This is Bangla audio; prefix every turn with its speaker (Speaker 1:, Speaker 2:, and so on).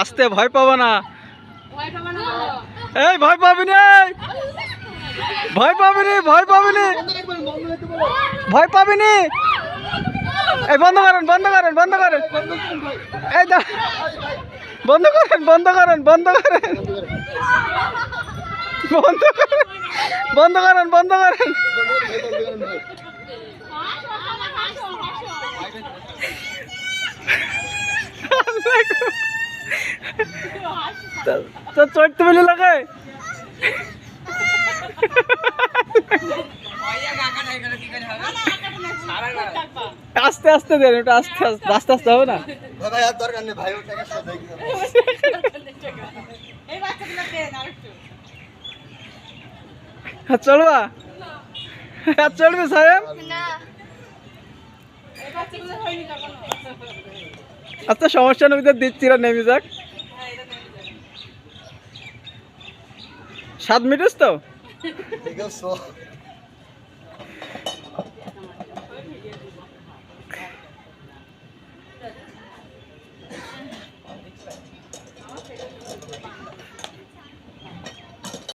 Speaker 1: আস্তে, ভয় পাবো না। এই ভয় পাবি না, ভয় পাবি নি, ভয় পাবি নি, ভয় পাবি নি। এই বন্ধ করেন, বন্ধ করেন, বন্ধ করেন। এই বন্ধ করেন, বন্ধ করেন, বন্ধ করেন, বন্ধ করেন, বন্ধ করেন, বন্ধ করেন। তো চড়তে বলি লাগায় আস্তে আস্তে দেন, ওটা আস্তে আস্তে, আস্তে আস্তে হবে না
Speaker 2: ভাই আর দরকার নেই ভাই, ওটাকে সাজাই
Speaker 1: চলবা, চলবে সাহেব। আচ্ছা সমস্যা নেই, দিচ্ছি, নেমে যাক। 7 মিনিট তো
Speaker 2: ঠিক আছে।